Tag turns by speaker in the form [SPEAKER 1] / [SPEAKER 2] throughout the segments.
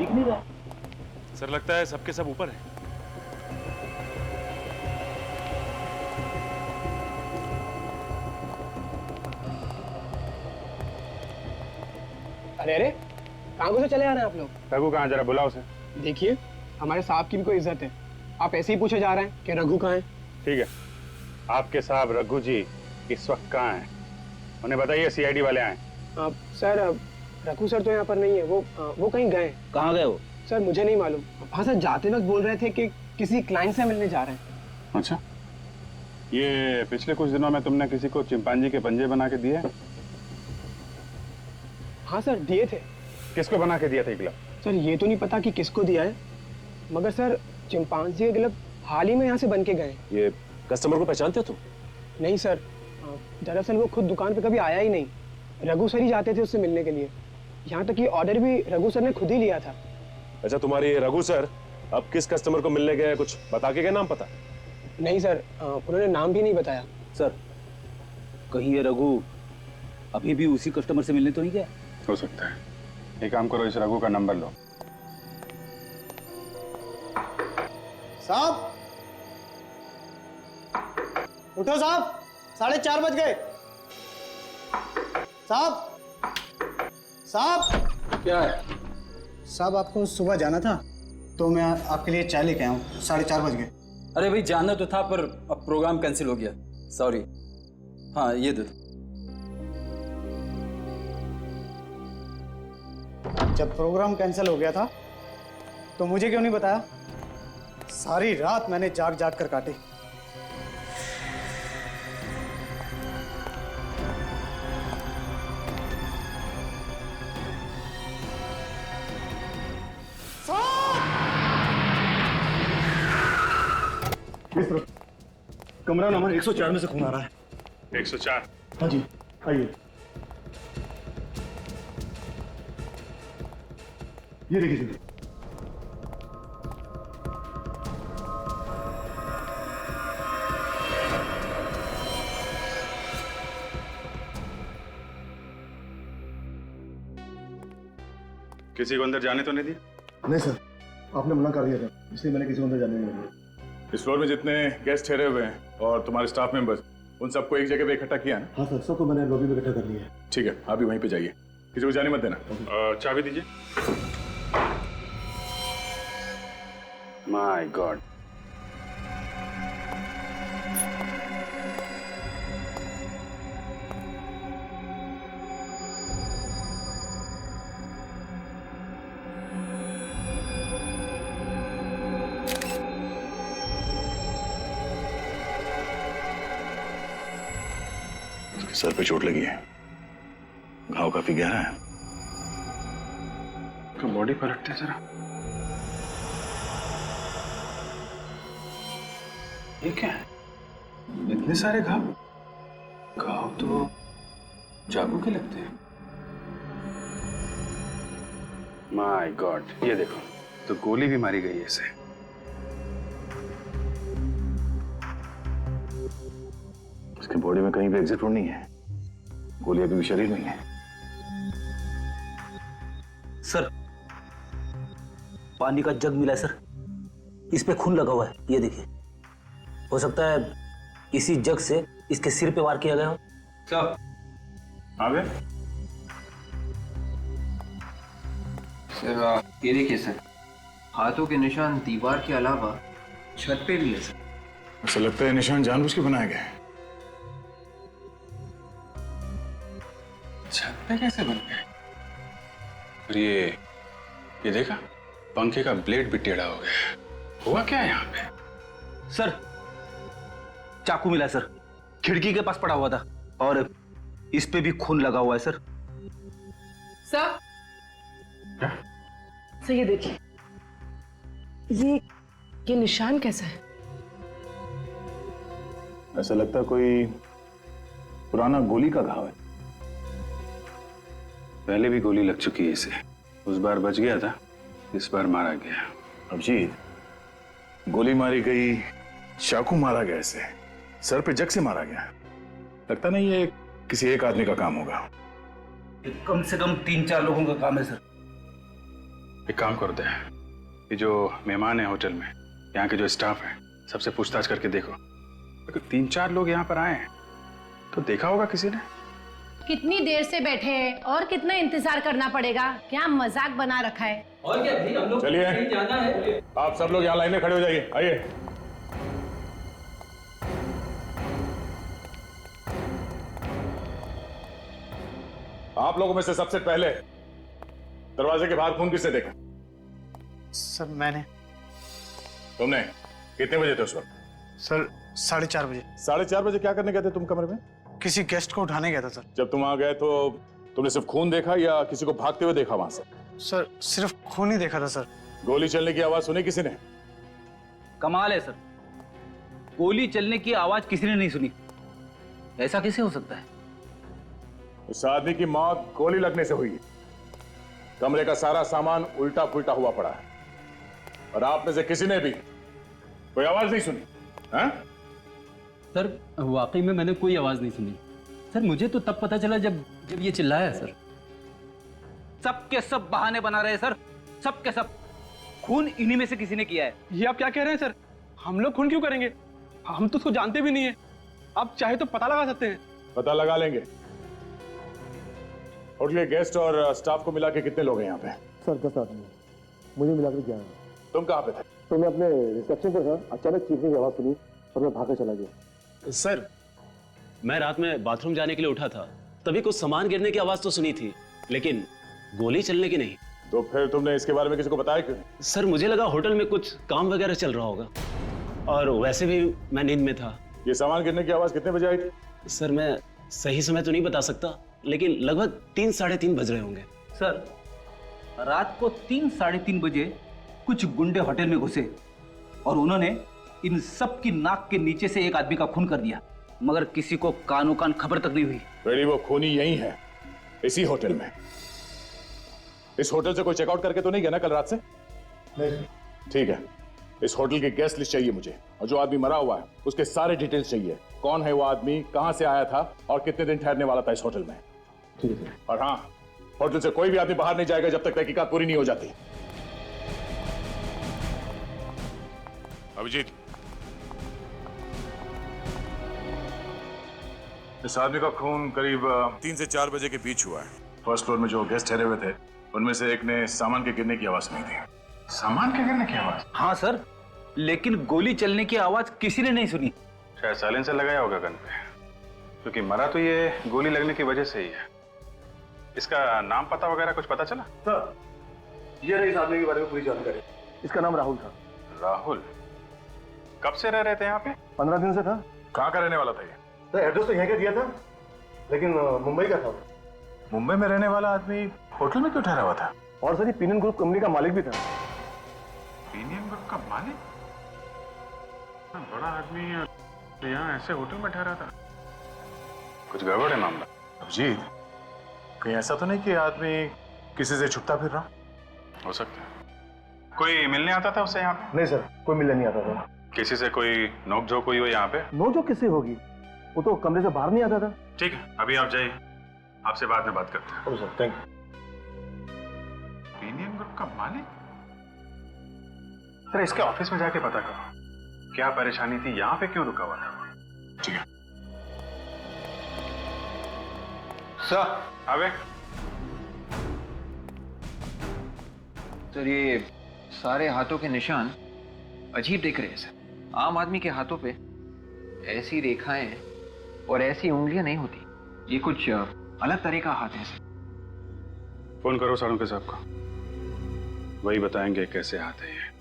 [SPEAKER 1] दिख नहीं रहा।
[SPEAKER 2] सर लगता है सबके सब ऊपर है।
[SPEAKER 3] अरे अरे, कहाँ से चले आ रहे हैं आप लोग?
[SPEAKER 4] रघु कहाँ, जरा बुलाओ उसे।
[SPEAKER 3] देखिए, हमारे साहब की भी कोई इज्जत है। आप ऐसे ही पूछे जा रहे हैं कि रघु कहाँ है?
[SPEAKER 4] ठीक है, आपके साहब रघु जी इस वक्त कहाँ हैं? उन्हें बताइए सीआईडी वाले आए।
[SPEAKER 3] सर, रघु सर तो यहाँ पर नहीं है। वो कहीं गए।
[SPEAKER 1] कहाँ गए वो?
[SPEAKER 3] सर मुझे नहीं मालूम। हाँ सर, जाते वक्त बोल रहे थे कि किसी क्लाइंट से मिलने जा रहे हैं।
[SPEAKER 4] अच्छा, ये पिछले कुछ दिनों में तुमने किसी को चिंपांजी के पंजे बना के दिए?
[SPEAKER 3] हाँ सर, दिए थे।
[SPEAKER 4] किसको बना के दिया था ग्लव?
[SPEAKER 3] सर ये तो नहीं पता कि किसको दिया है, मगर सर चिंपांजी के ग्लव हाल ही में यहाँ से बन के गए।
[SPEAKER 1] ये कस्टमर को पहचानते हो तुम?
[SPEAKER 3] नहीं सर, दरअसल वो खुद दुकान पे कभी आया ही नहीं। रघु सर ही जाते थे उससे मिलने के लिए। यहाँ तक कि ऑर्डर भी रघु सर ने खुद ही लिया था।
[SPEAKER 5] अच्छा, तुम्हारे रघु सर अब किस कस्टमर को मिलने गए, कुछ बता के गए? नाम पता?
[SPEAKER 3] नहीं सर, उन्होंने नाम भी नहीं बताया।
[SPEAKER 1] सर, कहीं ये रघु अभी भी उसी कस्टमर से मिलने तो नहीं गया?
[SPEAKER 4] हो सकता है। एक काम करो, इस रघु का नंबर लो।
[SPEAKER 6] साहब उठो साहब, 4:30 बज गए। साहब साहब
[SPEAKER 1] क्या है?
[SPEAKER 6] साहब आपको सुबह जाना था तो मैं आपके लिए चाय लेके आया हूँ। 4:30 बज गए।
[SPEAKER 7] अरे भाई, जाना तो था पर अब प्रोग्राम कैंसिल हो गया, सॉरी। हाँ, ये दे दो।
[SPEAKER 6] जब प्रोग्राम कैंसिल हो गया था तो मुझे क्यों नहीं बताया? सारी रात मैंने जाग जाग कर काटी।
[SPEAKER 8] इस तरफ कमरा नंबर 104 में से खून आ रहा है।
[SPEAKER 4] 104?
[SPEAKER 8] हाँ जी, आइए। ये देखिए जल्दी।
[SPEAKER 4] किसी को अंदर जाने तो नहीं दिया?
[SPEAKER 8] नहीं सर, आपने मना कर दिया था, इसलिए मैंने किसी को अंदर जाने नहीं दिया।
[SPEAKER 4] इस फ्लोर में जितने गेस्ट ठहरे हुए हैं और तुम्हारे स्टाफ मेंबर्स, उन सबको एक जगह पे इकट्ठा किया ना?
[SPEAKER 8] हाँ सर, सबको मैंने लॉबी में इकट्ठा कर लिया है।
[SPEAKER 4] ठीक है, आप भी वहीं पे जाइए, किसी को जाने मत देना। चाबी दीजिए। माय गॉड, सर पे चोट लगी है, घाव काफी गहरा है। तो बॉडी पलटते जरा। ये क्या है? इतने सारे घाव? घाव तो चाकू के लगते हैं। माय गॉड, ये देखो, तो गोली भी मारी गई है इसे। इसके बॉडी में कहीं भी एग्जिट रोड नहीं है, गोली अभी भी शरीर में ही है।
[SPEAKER 1] सर, पानी का जग मिला है सर, इस पे खून लगा हुआ है, ये देखिए। हो सकता है इसी जग से इसके सिर पे वार किया गया हो।
[SPEAKER 7] साहब
[SPEAKER 4] आ गए?
[SPEAKER 9] सर ये देखिए सर, हाथों के निशान दीवार के अलावा छत पे भी है सर।
[SPEAKER 4] ऐसा लगता है निशान जानबूझ के बनाए गए। छत पे कैसे बन गए? और ये देखा, पंखे का ब्लेड भी टेढ़ा हो गया। हुआ क्या है यहाँ पे?
[SPEAKER 1] सर, चाकू मिला सर, खिड़की के पास पड़ा हुआ था और इस पे भी खून लगा हुआ है सर।
[SPEAKER 10] सर,
[SPEAKER 4] क्या?
[SPEAKER 10] सर ये देखिए, ये निशान कैसा है?
[SPEAKER 4] ऐसा लगता है कोई पुराना गोली का घाव है। पहले भी गोली लग चुकी है इसे, उस बार बच गया था, इस बार मारा गया। अभिजीत, गोली मारी गई, चाकू मारा गया, इसे सर पे जग से मारा गया। लगता नहीं ये किसी एक आदमी का काम होगा।
[SPEAKER 1] कम से कम 3-4 लोगों का काम है सर।
[SPEAKER 4] एक काम कर दे, ये जो मेहमान है होटल में, यहाँ के जो स्टाफ है, सबसे पूछताछ करके देखो। अगर 3-4 लोग यहाँ पर आए हैं तो देखा होगा किसी ने।
[SPEAKER 11] कितनी देर से बैठे हैं और कितना इंतजार करना पड़ेगा? क्या मजाक बना रखा है?
[SPEAKER 7] और क्या भाई, हम लोग
[SPEAKER 5] चलिए।
[SPEAKER 7] कहीं जाना है।
[SPEAKER 5] आप सब लोग यहाँ लाइन में खड़े हो जाइए, आइए। आप लोगों में से सबसे पहले दरवाजे के बाहर खून किसने देखा?
[SPEAKER 6] सर मैंने।
[SPEAKER 5] तुमने? कितने बजे थे उस वक्त?
[SPEAKER 6] सर 4:30 बजे।
[SPEAKER 5] 4:30 बजे क्या करने गए थे तुम कमरे में?
[SPEAKER 6] किसी गेस्ट को उठाने गया था सर।
[SPEAKER 5] जब तुम वहां गए तो तुमने सिर्फ खून देखा या किसी को भागते हुए देखा वहां से?
[SPEAKER 6] सर सिर्फ खून ही देखा था सर।
[SPEAKER 5] गोली चलने की आवाज सुनी किसी ने?
[SPEAKER 1] कमाल है सर, गोली चलने की आवाज किसी ने नहीं सुनी। ऐसा कैसे हो सकता है?
[SPEAKER 5] उस आदमी की मौत गोली लगने से हुई है। कमरे का सारा सामान उल्टा पुल्टा हुआ पड़ा है और आप में से किसी ने भी कोई आवाज नहीं सुनी? हाँ?
[SPEAKER 7] सर वाकई में मैंने कोई आवाज नहीं सुनी सर। मुझे तो तब पता चला जब ये चिल्लाया सर।
[SPEAKER 1] सब के सब बहाने बना रहे हैं सर, सब के सब। खून इन्हीं में से किसी ने किया है।
[SPEAKER 3] ये आप क्या कह रहे हैं सर? हम लोग खून क्यों करेंगे? हम तो उसको जानते भी नहीं है। आप चाहे तो पता लगा सकते हैं।
[SPEAKER 5] पता लगा लेंगे। होटल के गेस्ट और स्टाफ को मिला के कितने लोग हैं यहाँ पे?
[SPEAKER 8] सर 10 आदमी, मुझे मिलाकर 11।
[SPEAKER 5] तुम कहाँ पे थे?
[SPEAKER 8] तो मैं अपने रिसेप्शन पर था, अचानक चीखने की आवाज़ सुनी और मैं भागकर चला गया।
[SPEAKER 12] सर मैं रात में बाथरूम जाने के लिए उठा था, तभी कुछ सामान गिरने की आवाज तो सुनी थी, लेकिन गोली चलने की नहीं।
[SPEAKER 5] तो फिर तुमने इसके बारे में किसी को बताया क्यों?
[SPEAKER 12] सर मुझे लगा होटल में कुछ काम वगैरह चल रहा होगा, और वैसे भी मैं नींद में था।
[SPEAKER 5] ये सामान गिरने की आवाज कितने बजे आई थी?
[SPEAKER 12] सर मैं सही समय तो नहीं बता सकता, लेकिन लगभग 3-3:30 बज रहे होंगे।
[SPEAKER 1] सर रात को 3-3:30 बजे कुछ गुंडे होटल में घुसे और उन्होंने इन सब की नाक के नीचे से एक आदमी का खून कर दिया, मगर किसी को कानो कान खबर तक नहीं हुई।
[SPEAKER 5] बेटी वो खूनी यही है, इसी होटल में। इस होटल से कोई चेकआउट करके तो नहीं गया ना कल रात से?
[SPEAKER 8] नहीं।
[SPEAKER 5] ठीक है, इस होटल की गेस्ट लिस्ट चाहिए मुझे, और जो आदमी मरा हुआ है उसके सारे डिटेल्स चाहिए। कौन है वो आदमी, कहां से आया था और कितने दिन ठहरने वाला था इस होटल में।
[SPEAKER 8] ठीक है सर।
[SPEAKER 5] और हाँ, होटल से कोई भी आदमी बाहर नहीं जाएगा जब तक तहकीकात पूरी नहीं हो जाती। अभिजीत, इस आदमी का खून करीब 3 से 4 बजे के बीच हुआ है। फर्स्ट फ्लोर में जो गेस्ट ठहरे हुए थे उनमें से एक ने सामान के गिरने की आवाज सुनी थी। सामान के गिरने की आवाज?
[SPEAKER 1] हाँ सर, लेकिन गोली चलने की आवाज किसी ने नहीं सुनी।
[SPEAKER 4] शायद साइलेंसर लगाया होगा गन पे, क्योंकि मरा तो ये गोली लगने की वजह से ही है। इसका नाम पता वगैरह कुछ पता चला?
[SPEAKER 8] सर ये रही इस आदमी के बारे में पूरी जानकारी। इसका नाम राहुल था।
[SPEAKER 4] राहुल? कब से रह रहे थे यहाँ पे?
[SPEAKER 8] 15 दिन से था।
[SPEAKER 4] कहाँ का रहने वाला था ये?
[SPEAKER 8] सर एड्रेस तो यहाँ का दिया था, लेकिन मुंबई का था।
[SPEAKER 4] मुंबई में रहने वाला आदमी होटल में क्यों ठहरा हुआ था?
[SPEAKER 8] और सर ये पीनियन ग्रुप कंपनी का मालिक भी था।
[SPEAKER 4] पीनियन ग्रुप का मालिक? बड़ा आदमी यहाँ ऐसे होटल में ठहरा था? कुछ गड़बड़ है मामला। अभिजीत, कहीं ऐसा तो नहीं कि आदमी किसी से छुपता फिर रहा? हो सकता है। कोई मिलने आता था उससे यहाँ पे?
[SPEAKER 8] नहीं सर, कोई मिलने नहीं आता था।
[SPEAKER 4] किसी से कोई नोकझोंक हुई हो यहाँ पे?
[SPEAKER 8] नोकझोंक किससे होगी? वो तो कमरे से बाहर नहीं आता था।
[SPEAKER 4] ठीक है, अभी आप जाइए, आपसे बाद में बात करते हैं।
[SPEAKER 8] Sir thank you.
[SPEAKER 4] पीनियन ग्रुप का मालिक? सर इसके ऑफिस में जाके पता करो क्या परेशानी थी, यहाँ पे क्यों रुका हुआ था। ठीक है
[SPEAKER 9] सर।
[SPEAKER 4] अबे
[SPEAKER 9] सर ये सारे हाथों के निशान अजीब दिख रहे हैं सर। आम आदमी के हाथों पे ऐसी रेखाएं और ऐसी उंगलियां नहीं होती, ये कुछ अलग तरह का हाथ है सर।
[SPEAKER 4] फोन करो साड़ू साहब को, वही बताएंगे कैसे हाथ है ये।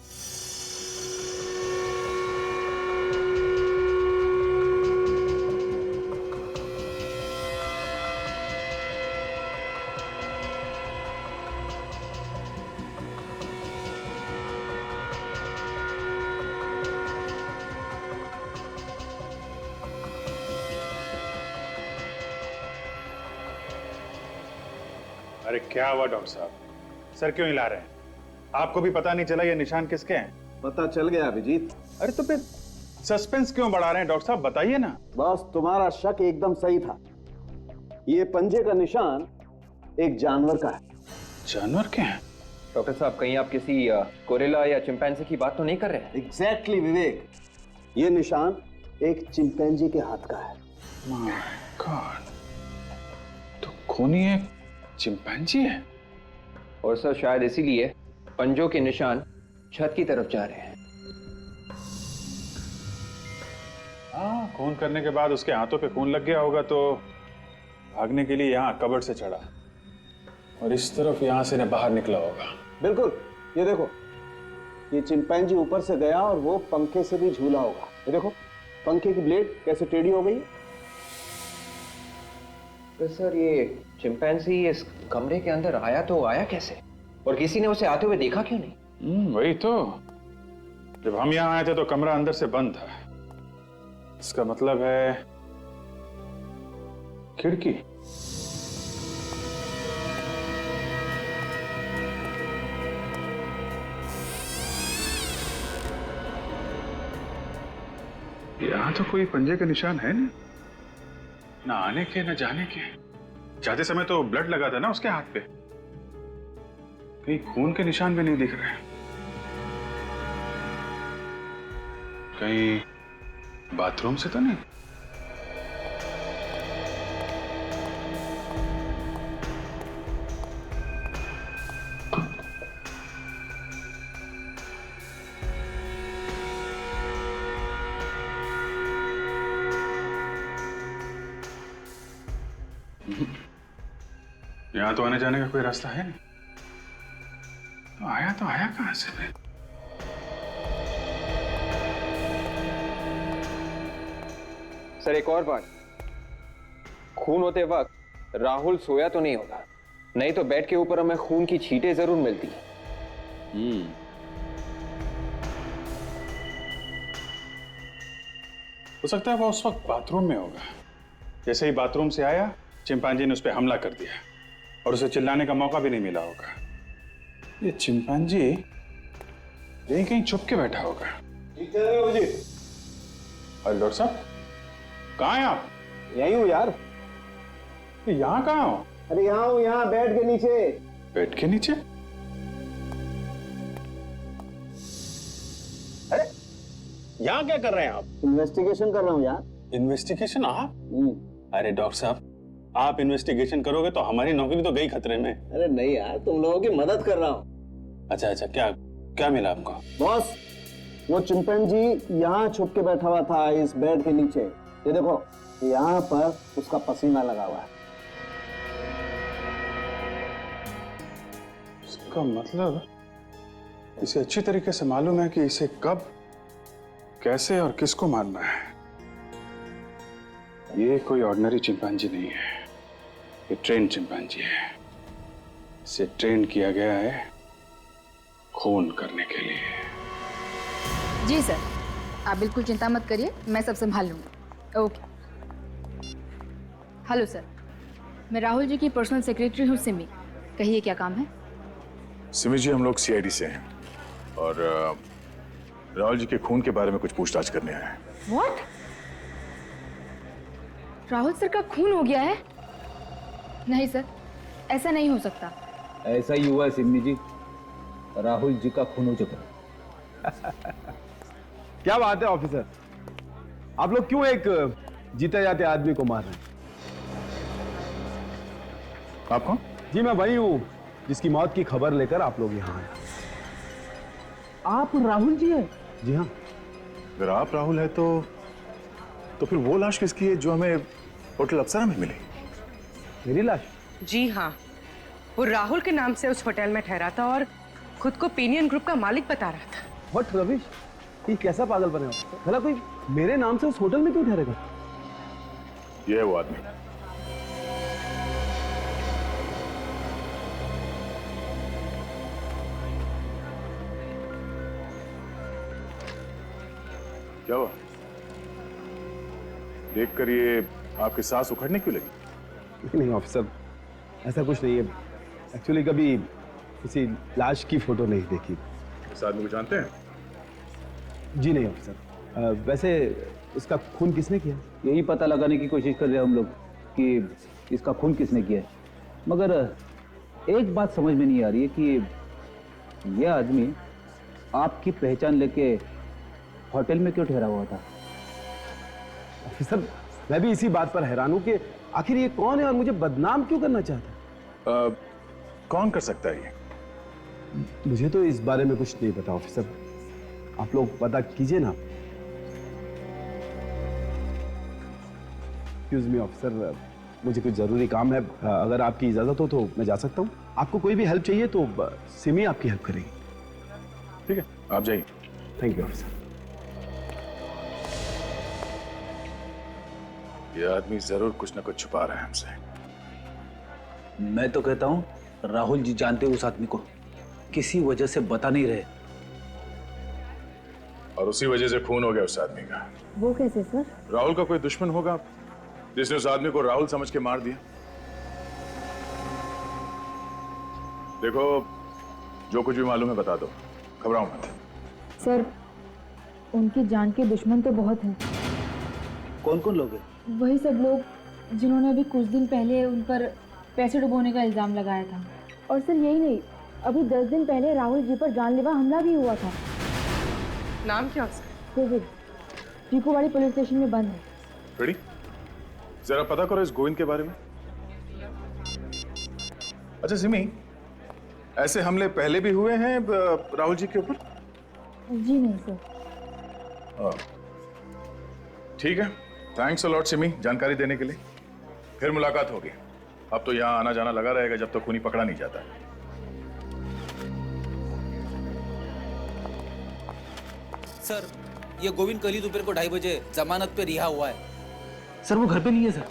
[SPEAKER 4] अरे क्या हुआ डॉक्टर साहब? सर क्यों हिला रहे हैं? आपको भी पता नहीं चला ये निशान किसके हैं?
[SPEAKER 13] पता चल गया अभिजीत।
[SPEAKER 4] अरे तो फिर सस्पेंस क्यों बढ़ा रहे हैं डॉक्टर साहब, बताइए ना।
[SPEAKER 13] बस तुम्हारा शक एकदम सही था। ये पंजे का निशान एक जानवर का है।
[SPEAKER 4] जानवर के हैं?
[SPEAKER 9] डॉक्टर साहब, कहीं आप किसी गोरिल्ला या चिंपैंजी की बात तो नहीं कर रहे हैं?
[SPEAKER 13] एग्जैक्टली विवेक, ये निशान एक चिंपैंजी के हाथ का है।
[SPEAKER 4] माय गॉड, तो खूनी एक चिंपैंजी है।
[SPEAKER 9] और सर शायद इसीलिए पंजों के निशान छत की तरफ जा रहे हैं।
[SPEAKER 4] हाँ, खून करने के बाद उसके हाथों पे खून लग गया होगा तो भागने के लिए यहाँ कबर्ड से चढ़ा और इस तरफ यहाँ से बाहर निकला होगा।
[SPEAKER 13] बिल्कुल, ये देखो, ये चिंपैंजी ऊपर से गया और वो पंखे से भी झूला होगा। ये देखो पंखे की ब्लेड कैसे टेढ़ी हो गई।
[SPEAKER 9] तो सर ये चिंपैंजी इस कमरे के अंदर आया तो आया कैसे, और किसी ने उसे आते हुए देखा क्यों नहीं?
[SPEAKER 4] वही तो, जब हम यहाँ आए थे तो कमरा अंदर से बंद था। इसका मतलब है खिड़की। यहाँ तो कोई पंजे के निशान है नहीं, ना आने के ना जाने के। जाते समय तो ब्लड लगा था ना उसके हाथ पे, कहीं खून के निशान भी नहीं दिख रहे। कहीं बाथरूम से तो नहीं? यहां तो आने जाने का कोई रास्ता है नहीं, तो आया कहां से फिर?
[SPEAKER 9] सर एक और बात, खून होते वक्त राहुल सोया तो नहीं होगा, नहीं तो बेड के ऊपर हमें खून की छींटें जरूर मिलती।
[SPEAKER 4] हो सकता है वो उस वक्त बाथरूम में होगा। जैसे ही बाथरूम से आया, चिंपैंजी ने उस पर हमला कर दिया और उसे चिल्लाने का मौका भी नहीं मिला होगा। ये चिंपैंजी यहीं कहीं छुप के बैठा होगा।
[SPEAKER 13] जी,
[SPEAKER 4] अरे डॉक्टर साहब, कहाँ हैं आप?
[SPEAKER 13] यही हूँ यार।
[SPEAKER 4] यहाँ कहाँ हो?
[SPEAKER 13] अरे यहाँ हूँ, यहाँ बेड के नीचे।
[SPEAKER 4] बेड के नीचे?
[SPEAKER 13] अरे यहाँ क्या कर रहे हैं आप? इन्वेस्टिगेशन कर रहा हूँ यार।
[SPEAKER 4] इन्वेस्टिगेशन? आप? अरे डॉक्टर साहब, आप इन्वेस्टिगेशन करोगे तो हमारी नौकरी तो गई खतरे में।
[SPEAKER 13] अरे नहीं यार, तुम लोगों की मदद कर रहा हूँ।
[SPEAKER 4] अच्छा, क्या क्या मिला आपको?
[SPEAKER 13] बॉस, वो चिंपैंजी यहाँ छुप के बैठा हुआ था इस बेड के नीचे। ये देखो, यहाँ पर उसका पसीना लगा हुआ है।
[SPEAKER 4] इसका मतलब इसे अच्छी तरीके से मालूम है कि इसे कब, कैसे और किसको मारना है। ये कोई ऑर्डिनरी चिंपैंजी नहीं है, ये ट्रेन चिंपैंजी है। इसे ट्रेन किया गया है खून करने के लिए।
[SPEAKER 14] जी सर, आप बिल्कुल चिंता मत करिए, मैं सब संभाल लूंगा। ओके। हेलो सर, मैं राहुल जी की पर्सनल सेक्रेटरी हूँ सिमी। कहिए क्या काम है?
[SPEAKER 5] सिमी जी, हम लोग सीआईडी से हैं और राहुल जी के खून के बारे में कुछ पूछताछ करने आए हैं।
[SPEAKER 14] व्हाट? राहुल सर का खून हो गया है? नहीं सर, ऐसा नहीं हो सकता।
[SPEAKER 1] ऐसा ही हुआ है सिमी जी, राहुल जी का खून हो चुका है।
[SPEAKER 8] क्या बात है ऑफिसर, आप लोग क्यों एक जीते जाते आदमी को मार रहे हैं?
[SPEAKER 5] आप कौन?
[SPEAKER 8] जी मैं वही हूं जिसकी मौत की खबर लेकर आप लोग यहाँ आए।
[SPEAKER 13] आप राहुल जी हैं?
[SPEAKER 8] जी हाँ।
[SPEAKER 5] अगर आप राहुल है तो फिर वो लाश किसकी है जो हमें होटल अप्सरा में मिली?
[SPEAKER 8] मेरी लाश?
[SPEAKER 10] जी हाँ, वो राहुल के नाम से उस होटल में ठहरा था और खुद को पेनियन ग्रुप का मालिक बता रहा था।
[SPEAKER 8] व्हाट रविश, ये कैसा पागल बने हो? भला कोई मेरे नाम से उस होटल में क्यों ठहरेगा?
[SPEAKER 5] ये है वो आदमी। क्या हुआ? देखकर ये आपकी सांस उखड़ने क्यों लगी?
[SPEAKER 8] नहीं ऑफिसर, ऐसा कुछ नहीं है। एक्चुअली कभी किसी लाश की फोटो नहीं देखी।
[SPEAKER 5] इस आदमी को जानते हैं?
[SPEAKER 8] जी नहीं ऑफिसर। वैसे इसका खून किसने किया?
[SPEAKER 1] यही पता लगाने की कोशिश कर रहे हैं हम लोग कि इसका खून किसने किया है। मगर एक बात समझ में नहीं आ रही है कि ये आदमी आपकी पहचान लेके होटल में क्यों ठहरा हुआ था?
[SPEAKER 8] ऑफिसर, मैं भी इसी बात पर हैरान हूं कि आखिर ये कौन है और मुझे बदनाम क्यों करना चाहता है।
[SPEAKER 4] कौन कर सकता है ये?
[SPEAKER 8] मुझे तो इस बारे में कुछ नहीं पता ऑफिसर, आप लोग पता कीजिए ना। एक्सक्यूज मी ऑफिसर, मुझे कुछ जरूरी काम है, अगर आपकी इजाजत हो तो मैं जा सकता हूँ। आपको कोई भी हेल्प चाहिए तो सिमी आपकी हेल्प करेगी।
[SPEAKER 4] ठीक है, आप जाइए।
[SPEAKER 8] Thank you officer.
[SPEAKER 4] ये आदमी जरूर कुछ ना कुछ छुपा रहा है हमसे।
[SPEAKER 1] मैं तो कहता हूँ राहुल जी जानते उस आदमी को, किसी वजह से बता नहीं रहे,
[SPEAKER 4] और उसी वजह से खून हो गया उस आदमी का।
[SPEAKER 14] वो कैसे सर?
[SPEAKER 4] राहुल का कोई दुश्मन होगा जिसने उस आदमी को राहुल समझ के मार दिया। देखो, जो कुछ भी मालूम है बता दो, घबराओ मत।
[SPEAKER 14] सर, उनकी जान के दुश्मन तो बहुत हैं।
[SPEAKER 1] कौन कौन लोग हैं?
[SPEAKER 14] वही सब लोग जिन्होंने अभी कुछ दिन पहले उन पर पैसे डुबोने का इल्जाम लगाया था। और सर यही नहीं, अभी 10 दिन पहले राहुल जी पर जानलेवा हमला भी हुआ था।
[SPEAKER 10] नाम क्या उसका?
[SPEAKER 14] गोविंद, टीकूवाड़ी पुलिस स्टेशन में बंद है।
[SPEAKER 4] रेडी? जरा पता करो इस गोविंद के बारे में। अच्छा सिमी, ऐसे हमले पहले भी हुए हैं राहुल जी के ऊपर?
[SPEAKER 14] जी नहीं सर।
[SPEAKER 4] ठीक है, थैंक्स अ लॉट सिमी जानकारी देने के लिए। फिर मुलाकात होगी। अब तो यहाँ आना जाना लगा रहेगा जब तक खूनी पकड़ा नहीं जाता।
[SPEAKER 1] सर, ये गोविंद कल ही दोपहर को 2:30 बजे जमानत पे रिहा हुआ है। सर वो घर पे नहीं है सर,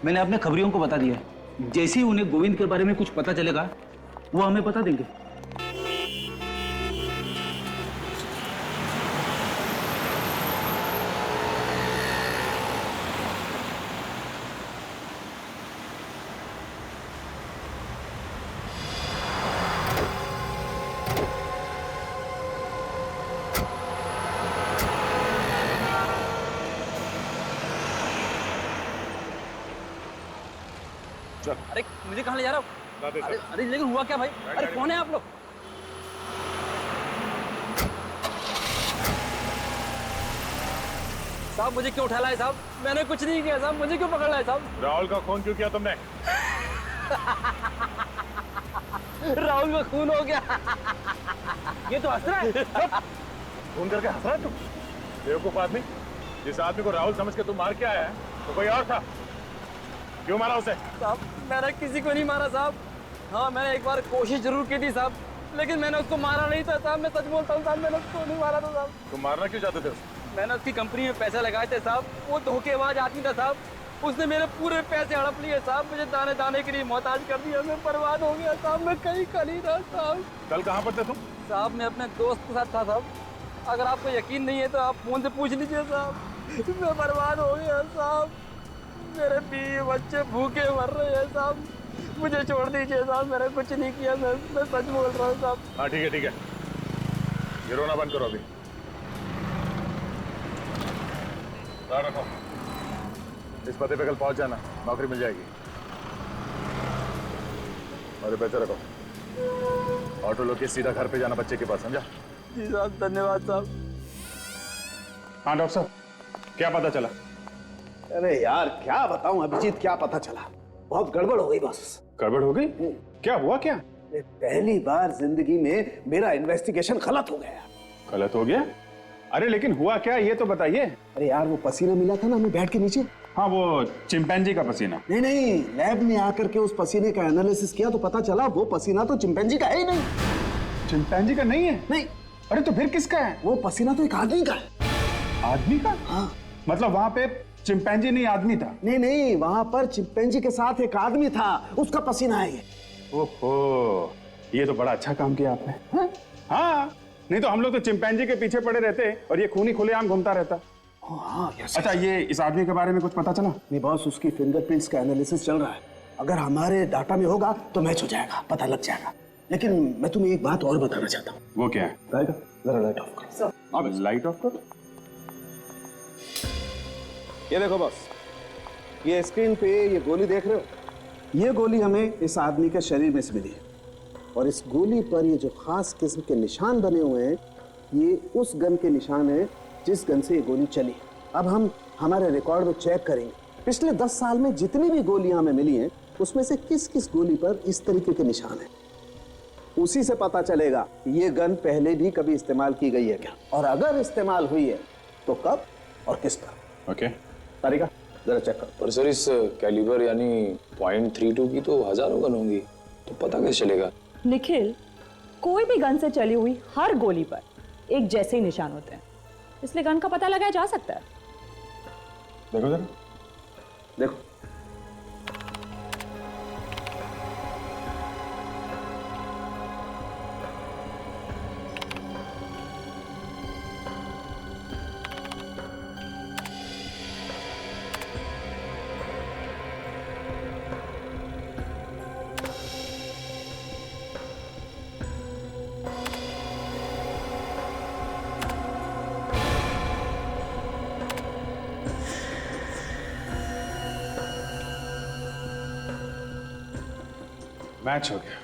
[SPEAKER 1] मैंने अपने खबरियों को बता दिया है। जैसे ही उन्हें गोविंद के बारे में कुछ पता चलेगा वो हमें बता देंगे।
[SPEAKER 7] अरे मुझे कहाँ ले जा रहा हो? अरे लेकिन हुआ क्या भाई? अरे कौन है आप लोग? साहब मुझे क्यों उठा लाए साहब? मैंने कुछ नहीं किया साहब, मुझे क्यों पकड़ लाए साहब?
[SPEAKER 5] राहुल का खून क्यों किया तुमने?
[SPEAKER 7] राहुल का खून हो गया। ये तो हंस रहा है।
[SPEAKER 5] खून करके हंस रहा है तुम? बेवकूफ आदमी, जिस आदमी को राहुल समझ के तुम मार के आया है तो कोई और था। क्यों मारा उसे?
[SPEAKER 7] साहब मैंने किसी को नहीं मारा साहब। हाँ मैंने एक बार कोशिश जरूर की थी साहब, लेकिन मैंने उसको मारा नहीं था साहब। मैं सच बोलता हूँ साहब, मैंने उसको नहीं मारा था साहब।
[SPEAKER 5] तुम मारना क्यों चाहते थे उसे?
[SPEAKER 7] मैंने उसकी कंपनी में पैसे लगाए थे साहब, वो धोखेबाज आदमी था साहब। उसने मेरे पूरे पैसे हड़प लिए साहब, मुझे दाने दाने के लिए मोहताज कर दिया। मैं बर्बाद हो गया साहब, मैं कहीं का नहीं था साहब।
[SPEAKER 5] कल कहाँ पर थे तुम?
[SPEAKER 7] साहब मैं अपने दोस्त के साथ था साहब। अगर आपको यकीन नहीं है तो आप फोन से पूछ लीजिए साहब। मैं बर्बाद हो गया साहब, मेरे बीवी बच्चे भूखे मर रहे हैं साहब। मुझे छोड़ दीजिए साहब, मैंने कुछ नहीं किया। मैं सच बोल रहा हूँ साहब।
[SPEAKER 5] हाँ ठीक है ठीक है, ये रोना बंद करो अभी। रखो, इस पते पे कल पहुंच जाना, नौकरी मिल जाएगी। और पैसे रखो, ऑटो लो के सीधा घर पे जाना बच्चे के पास, समझा?
[SPEAKER 7] जी साहब धन्यवाद साहब।
[SPEAKER 5] हाँ डॉक्टर साहब, क्या पता चला?
[SPEAKER 13] अरे यार क्या बताऊं अभिजीत, क्या पता चला, बहुत गड़बड़ हो गई बस।
[SPEAKER 5] गड़बड़ हो गई? क्या हुआ क्या?
[SPEAKER 13] पहली बार जिंदगी में मेरा इन्वेस्टिगेशन गलत हो गया।
[SPEAKER 5] गलत हो गया? अरे लेकिन हुआ क्या ये तो बताइए।
[SPEAKER 13] अरे यार वो पसीना मिला था ना हमें बैठ के नीचे।
[SPEAKER 5] हाँ वो चिंपैंजी का पसीना।
[SPEAKER 13] नहीं नहीं, लैब में आकर के उस पसीने का एनालिसिस किया तो पता चला वो पसीना तो चिंपैंजी का है ही नहीं।
[SPEAKER 5] चिंपैंजी का नहीं है?
[SPEAKER 13] नहीं।
[SPEAKER 5] अरे तो फिर किसका है?
[SPEAKER 13] वो पसीना तो एक आदमी का है।
[SPEAKER 5] आदमी का?
[SPEAKER 13] हाँ।
[SPEAKER 5] मतलब वहां पे चिंपैंजी नहीं आदमी था?
[SPEAKER 13] नहीं नहीं, वहां पर चिंपैंजी के साथ एक आदमी था, उसका पसीना है ये।
[SPEAKER 5] ओहो, ये तो बड़ा अच्छा काम किया आपने। हाँ, नहीं तो हम लोग तो चिंपैंजी के पीछे पड़े रहते और ये खूनी खुलेआम घूमता रहता।
[SPEAKER 13] हाँ,
[SPEAKER 5] अच्छा ये इस आदमी के बारे में कुछ पता चला?
[SPEAKER 13] नहीं बॉस, उसकी फिंगरप्रिंट्स का एनालिसिस चल रहा है। अगर हमारे डाटा में होगा तो मैच हो जाएगा, पता लग जाएगा। लेकिन मैं तुम्हें एक बात और बताना चाहता हूँ।
[SPEAKER 5] वो क्या है?
[SPEAKER 13] जरा लाइट ऑफ करो।
[SPEAKER 5] अब लाइट ऑफ करो।
[SPEAKER 13] ये देखो बॉस, ये स्क्रीन पे ये गोली देख रहे हो, ये गोली हमें इस आदमी के शरीर में से मिली है। और इस गोली पर ये जो खास किस्म के निशान बने हुए हैं, ये उस गन के निशान हैं जिस गन से ये गोली चली। अब हम हमारे रिकॉर्ड में चेक करेंगे पिछले 10 साल में जितनी भी गोलियां हमें मिली हैं, उसमें से किस किस गोली पर इस तरीके के निशान हैं। उसी से पता चलेगा कि ये गन पहले भी कभी इस्तेमाल की गई है क्या, और अगर इस्तेमाल हुई है तो कब और किस पर।
[SPEAKER 5] ओके
[SPEAKER 13] तारिका जरा चेक कर।
[SPEAKER 15] पर सर इस कैलिबर यानी .32 की तो हजारों गन होंगी, तो पता कैसे चलेगा?
[SPEAKER 16] निखिल, कोई भी गन से चली हुई हर गोली पर एक जैसे ही निशान होते हैं, इसलिए गन का पता लगाया जा सकता है।
[SPEAKER 5] देखो जरा,
[SPEAKER 13] देखो
[SPEAKER 4] मैच हो गया।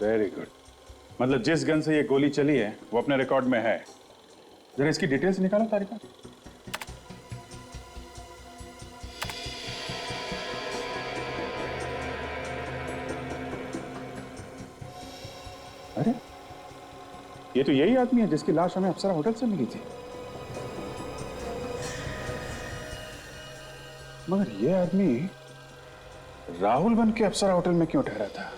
[SPEAKER 4] Very good. मतलब जिस गन से ये गोली चली है वो अपने रिकॉर्ड में है। जरा इसकी डिटेल्स निकालो तारिका। अरे ये तो यही आदमी है जिसकी लाश हमें अप्सरा होटल से मिली थी। मगर ये आदमी राहुल बन के अप्सरा होटल में क्यों ठहरा था?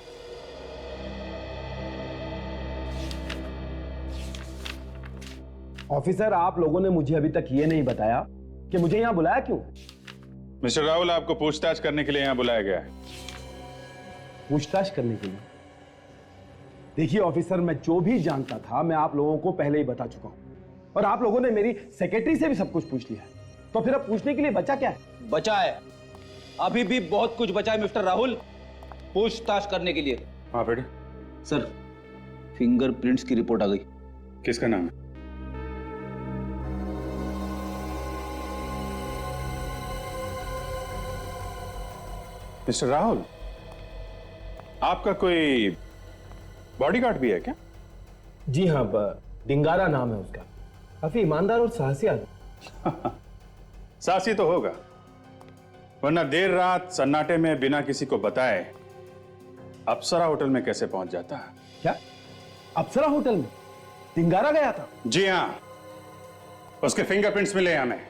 [SPEAKER 8] ऑफिसर, आप लोगों ने मुझे अभी तक ये नहीं बताया कि मुझे यहां बुलाया क्यों।
[SPEAKER 4] मिस्टर राहुल, आपको पूछताछ करने के लिए यहां बुलाया गया है।
[SPEAKER 8] पूछताछ करने के लिए? देखिए ऑफिसर, मैं जो भी जानता था मैं आप लोगों को पहले ही बता चुका हूं, और आप लोगों ने मेरी सेक्रेटरी से भी सब कुछ पूछ लिया है, तो फिर अब पूछने के लिए बचा क्या है?
[SPEAKER 1] बचा है, अभी भी बहुत कुछ बचा है मिस्टर राहुल पूछताछ करने के लिए।
[SPEAKER 4] हाँ बेटे।
[SPEAKER 1] सर, फिंगरप्रिंट्स की रिपोर्ट आ गई।
[SPEAKER 4] किसका नाम है? मिस्टर राहुल, आपका कोई बॉडीगार्ड भी है क्या?
[SPEAKER 8] जी हाँ, डिंगारा नाम है उसका। काफी ईमानदार और साहसी आदमी।
[SPEAKER 4] साहसी तो होगा, वरना देर रात सन्नाटे में बिना किसी को बताए अप्सरा होटल में कैसे पहुंच जाता?
[SPEAKER 8] क्या अप्सरा होटल में डिंगारा गया था?
[SPEAKER 4] जी हां, उसके फिंगरप्रिंट्स मिले हमें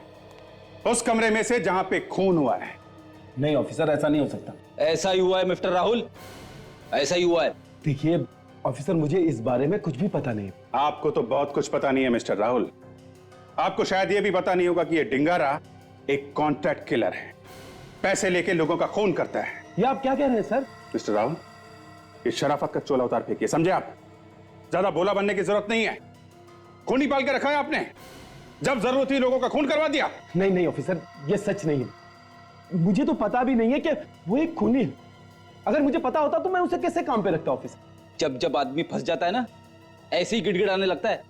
[SPEAKER 4] उस कमरे में से जहां पे खून हुआ है।
[SPEAKER 8] नहीं ऑफिसर, ऐसा नहीं हो सकता।
[SPEAKER 1] ऐसा ही हुआ है मिस्टर राहुल, ऐसा ही हुआ है।
[SPEAKER 8] देखिए ऑफिसर, मुझे इस बारे में कुछ भी पता नहीं।
[SPEAKER 4] आपको तो बहुत कुछ पता नहीं है मिस्टर राहुल। आपको शायद यह भी पता नहीं होगा कि यह डिंगारा एक कॉन्ट्रैक्ट किलर है, पैसे लेके लोगों का खून करता है।
[SPEAKER 8] ये आप क्या कह रहे हैं सर?
[SPEAKER 4] मिस्टर राहुल, इस शराफत का चोला उतार फेंकिए, समझे आप? ज्यादा भोला बनने की जरूरत नहीं है। खून ही पाल के रखा है आपने, जब जरूरत थी लोगों का खून करवा दिया।
[SPEAKER 8] नहीं नहीं ऑफिसर, ये सच नहीं है। मुझे तो पता भी नहीं है कि वो एक खूनी है। अगर मुझे पता होता तो मैं उसे कैसे काम पे रखता ऑफिसर?
[SPEAKER 1] जब जब आदमी फंस जाता है ना, ऐसे ही गिड़गिड़ाने लगता है।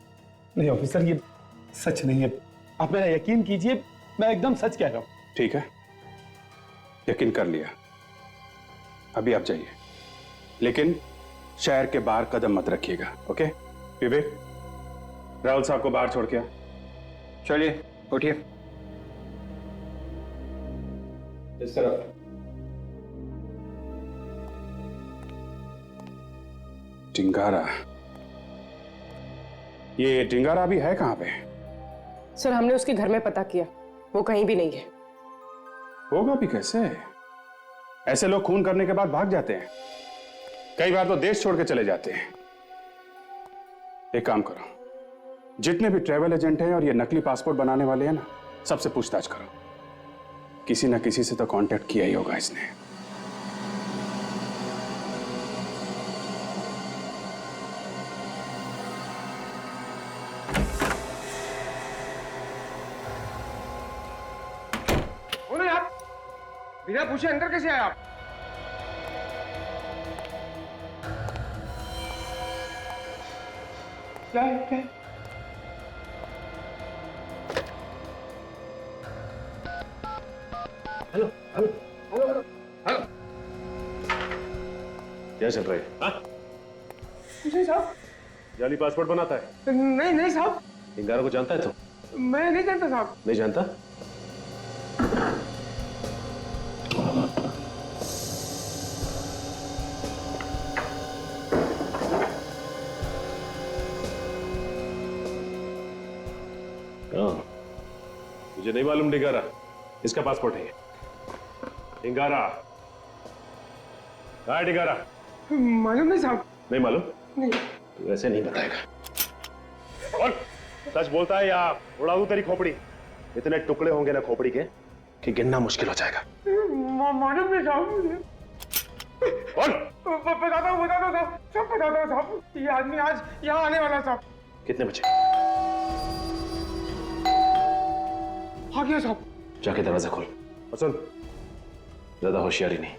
[SPEAKER 8] नहीं ऑफिसर, ये सच नहीं है। आप मेरा यकीन कीजिए, मैं एकदम सच कह रहा हूं।
[SPEAKER 4] ठीक है, यकीन कर लिया। अभी आप जाइए, लेकिन शहर के बाहर कदम मत रखिएगा। ओके विवेक, राहुल साहब को बाहर छोड़ के आ।
[SPEAKER 9] चलिए उठिए।
[SPEAKER 4] इस तरफ। डिंगारा, ये डिंगारा अभी है कहां पे?
[SPEAKER 10] सर, हमने उसके घर में पता किया, वो कहीं भी नहीं है।
[SPEAKER 4] होगा भी कैसे? ऐसे लोग खून करने के बाद भाग जाते हैं, कई बार तो देश छोड़ के चले जाते हैं। एक काम करो, जितने भी ट्रैवल एजेंट हैं और ये नकली पासपोर्ट बनाने वाले हैं ना, सबसे पूछताछ करो। किसी ना किसी से तो कांटेक्ट किया ही होगा इसने।
[SPEAKER 3] बिना पूछे अंदर कैसे आए आप? क्या है क्या है?
[SPEAKER 8] Hello hello hello hello hello,
[SPEAKER 4] क्या चल रहा है?
[SPEAKER 3] जी साहब।
[SPEAKER 8] जाली पासपोर्ट बनाता है?
[SPEAKER 3] नहीं नहीं साहब।
[SPEAKER 8] इंगारा को जानता है तो?
[SPEAKER 3] मैं नहीं जानता साहब।
[SPEAKER 8] नहीं जानता? मुझे नहीं मालूम डिंगारा, इसका पासपोर्ट है ये। डिंगारा कहाँ है डिंगारा?
[SPEAKER 3] मालूम नहीं साहब।
[SPEAKER 8] नहीं मालूम?
[SPEAKER 3] नहीं।
[SPEAKER 8] तू ऐसे नहीं बताएगा। बोल, सच बोलता है या उड़ा दूं तेरी खोपड़ी? इतने टुकड़े होंगे ना खोपड़ी के कि गिनना मुश्किल हो जाएगा।
[SPEAKER 3] मालूम नहीं साहब।
[SPEAKER 8] बोल।
[SPEAKER 3] बताता हूँ साहब, सब बताता हूँ साहब। ये आदमी आज यहाँ आने वाला साहब।
[SPEAKER 8] कितने बजे?
[SPEAKER 3] आ गया साहब।
[SPEAKER 8] जाके दरवाजा खोल और सुन, ज्यादा होशियारी नहीं।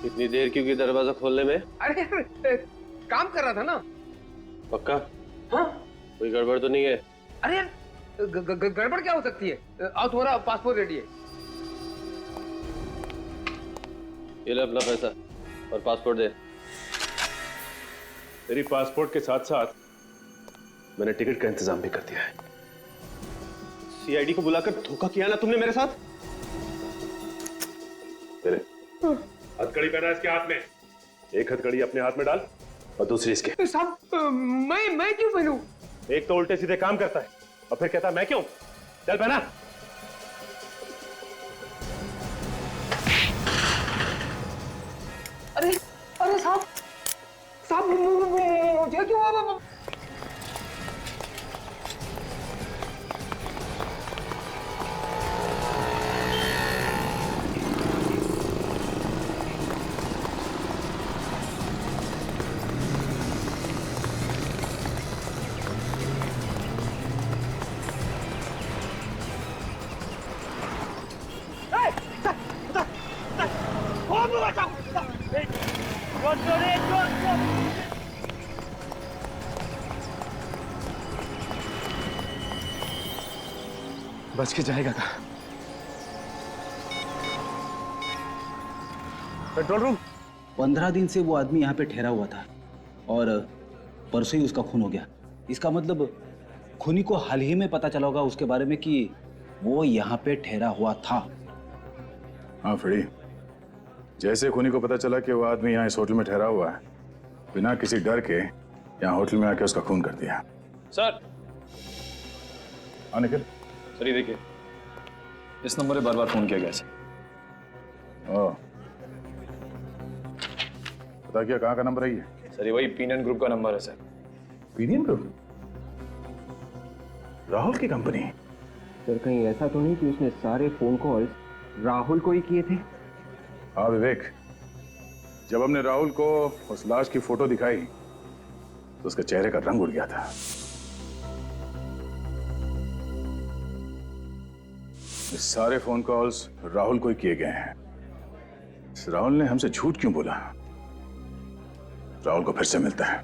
[SPEAKER 12] इतनी देर क्यों की दरवाजा खोलने में?
[SPEAKER 7] अरे काम कर रहा था ना।
[SPEAKER 12] पक्का?
[SPEAKER 7] हाँ।
[SPEAKER 12] कोई गड़बड़ तो नहीं है?
[SPEAKER 7] अरे यार गड़बड़ क्या हो सकती है? आओ, तुम्हारा पासपोर्ट रेडी है।
[SPEAKER 12] ये ले अपना पैसा और पासपोर्ट दे।
[SPEAKER 8] तेरी पासपोर्ट के साथ साथ मैंने टिकट का इंतजाम भी कर दिया है। सीआईडी को बुलाकर धोखा किया ना तुमने मेरे साथ? तेरे हथकड़ी पहना इसके हाथ में। एक हथकड़ी अपने हाथ में डाल और दूसरी इसके।
[SPEAKER 3] साहब मैं क्यों पहनूं?
[SPEAKER 8] एक तो उल्टे सीधे काम करता है और फिर कहता है मैं क्यों। चल पहना।
[SPEAKER 3] अरे अरे साहब मुझे क्यों?
[SPEAKER 8] बच के जाएगा कहाँ? Control room.
[SPEAKER 1] 15 दिन से वो आदमी यहाँ पे ठहरा हुआ था और परसों ही उसका खून हो गया। इसका मतलब खूनी को हाल ही में पता चला होगा उसके बारे में कि वो यहाँ पे ठहरा हुआ था।
[SPEAKER 4] हाँ फ्रेडी, जैसे खूनी को पता चला कि वो आदमी यहाँ इस होटल में ठहरा हुआ है, बिना किसी डर के यहाँ होटल में आके उसका खून कर दिया।
[SPEAKER 15] सर।
[SPEAKER 4] हाँ निखिल।
[SPEAKER 15] सर ये देखिए, इस नंबर पे बार बार फोन किया गया सर।
[SPEAKER 4] ओह, पता क्या कहाँ का नंबर है ये?
[SPEAKER 15] सर ये वही पीनियन ग्रुप का नंबर है सर।
[SPEAKER 4] पीनियन ग्रुप? राहुल की कंपनी?
[SPEAKER 9] सर कहीं ऐसा तो नहीं कि उसने सारे फोन कॉल्स राहुल को ही किए थे?
[SPEAKER 4] हाँ विवेक, जब हमने राहुल को उस लाश की फोटो दिखाई तो उसके चेहरे का रंग उड़ गया था। ये सारे फोन कॉल्स राहुल को ही किए गए हैं। इस राहुल ने हमसे झूठ क्यों बोला? राहुल को फिर से मिलता है।